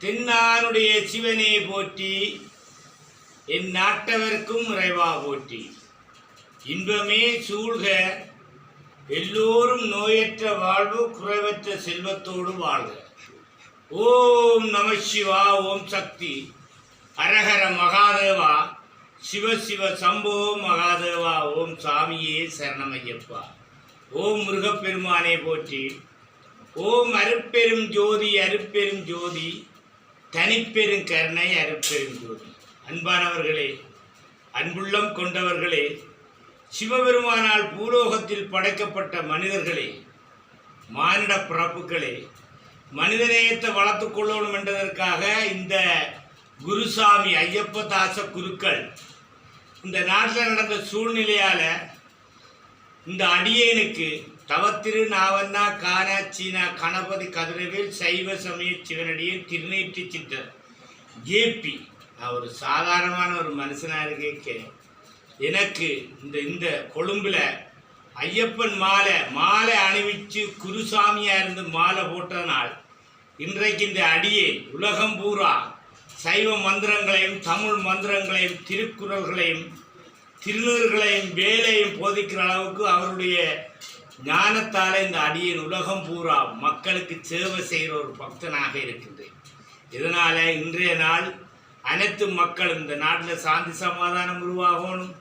தென்னானுடைய சிவனே போற்றி, என் நாட்டவர்க்கும் இறைவா போற்றி. இன்பமே சூழ்க, எல்லோரும் நோயற்ற வாழ்வு, குறைவற்ற செல்வத்தோடு வாழ்க. ஓம் நம சிவா, ஓம் சக்தி, அரஹர மகாதேவா, சிவ சிவ சம்போ மகாதேவா, ஓம் சாமியே சரணமையப்பா. ஓம் முருகப்பெருமானே போற்றி. ஓம் அருட்பெரும் ஜோதி, அருட்பெரும் ஜோதி, தனிப்பெரும் கருணை, அருட்பெரும் ஜோதி. அன்பானவர்களே, அன்புள்ளம் கொண்டவர்களே, சிவபெருமானால் பூலோகத்தில் படைக்கப்பட்ட மனிதர்களே, மானிட பிறப்புகளே, மனிதநேயத்தை வளர்த்து கொள்ளணும் என்பதற்காக இந்த குருசாமி ஐயப்ப தாச குருக்கள் இந்த நாட்டில் நடந்த சூழ்நிலையால் இந்த அடியேனுக்கு தவத்திரு நாவண்ணா காணாச்சீனா கணபதி கதிரவேல் சைவ சமய சிவனடியன் திருநீற்று சித்தர் ஜேபி, நான் ஒரு சாதாரணமான ஒரு மனுஷனாக இருக்கேன். எனக்கு இந்த கொழும்பில் ஐயப்பன் மாலை அணிவிச்சு குருசாமியாக இருந்து மாலை போட்டதனால் இன்றைக்கு இந்த அடியேன் உலகம் பூரா சைவ மந்திரங்களையும் தமிழ் மந்திரங்களையும் திருக்குறள்களையும் திருநூறுகளையும் வேலையும் போதிக்கிற அளவுக்கு அவருடைய ஞானத்தால் இந்த அடியேன் உலகம் பூரா மக்களுக்கு சேவை செய்கிற ஒரு பக்தனாக இருக்கின்றேன். இதனால் இன்றைய நாள் அனைத்து மக்களும் இந்த நாட்டில் சாந்தி சமாதானம் உருவாகணும்,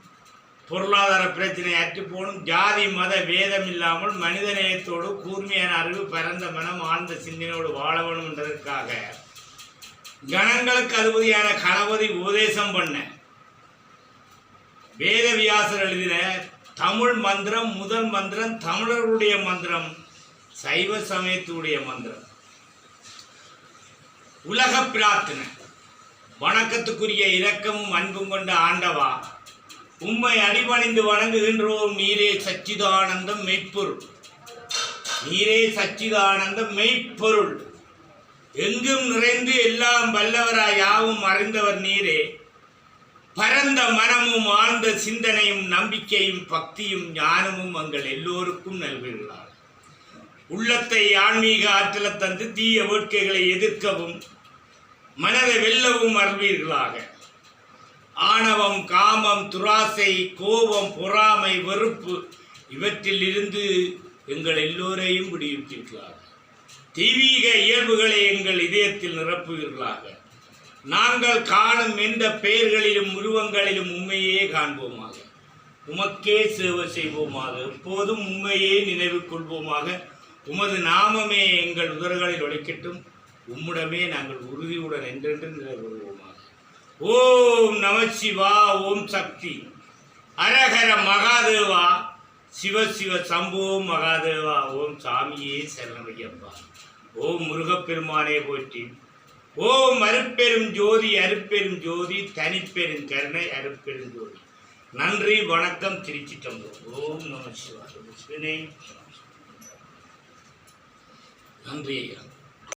பொருளாதார பிரச்சனை அற்று போகணும், ஜாதி மத வேதம் இல்லாமல் மனிதநேயத்தோடு கூர்மையான அறிவு, பரந்த மனம், ஆழ்ந்த சிந்தனையோடு வாழ வேணும் என்பதற்காக கணங்களுக்கு அதிபதியான கணபதி உபதேசம் பண்ண வேதவியாசர் எழுதின தமிழ் மந்திரம், முதல் மந்திரம், தமிழர்களுடைய மந்திரம், சைவ சமயத்துடைய மந்திரம். உலக பிரார்த்தனை. வணக்கத்துக்குரிய இரக்கமும் அன்பும் கொண்ட ஆண்டவா, உம்மை அடிபணிந்து வணங்குகின்றோம். நீரே சச்சிதானந்தம் மெய்ப்பொருள், நீரே சச்சிதானந்தம் மெய்ப்பொருள், எங்கும் நிறைந்து எல்லாம் வல்லவராய் யாவும் அறிந்தவர் நீரே. பரந்த மனமும் ஆழ்ந்த சிந்தனையும் நம்பிக்கையும் பக்தியும் ஞானமும் எங்கள் எல்லோருக்கும் நல்குகிறார். உள்ளத்தை ஆன்மீக ஆற்றலை தந்து தீய வேட்கைகளை எதிர்க்கவும் மனதை வெல்லவும் அருள்வீர்களாக. ஆணவம், காமம், துராசை, கோபம், பொறாமை, வெறுப்பு இவற்றில் இருந்து எங்கள் எல்லோரையும் விடுவிப்பீர்களாக. தெய்வீக இயல்புகளை எங்கள் இதயத்தில் நிரப்புவீர்களாக. நாங்கள் காணும் எந்த பெயர்களிலும் உருவங்களிலும் உண்மையே காண்போமாக, உமக்கே சேவை செய்வோமாக, எப்போதும் உண்மையே நினைவு கொள்வோமாக. உமது நாமமே எங்கள் உதர்களில் ஒழிக்கட்டும், உம்முடமே நாங்கள் உறுதியுடன் என்றென்று நிறைவேறுவோமாக. ஓம் நம சிவா, ஓம் சக்தி, அரஹர மகாதேவா, சிவ சிவ சம்போ மகாதேவா, ஓம் சாமியே சரணமையப்பா. ஓம் முருகப்பெருமானே போற்றி. ஓம் அருட்பெரும் ஜோதி, அருட்பெரும் ஜோதி, தனிப்பெரும் கருணை, அருட்பெரும் ஜோதி. நன்றி, வணக்கம், திருச்சிற்றம்பலம். ஓம் நம சிவாய. நன்றி ஐயா.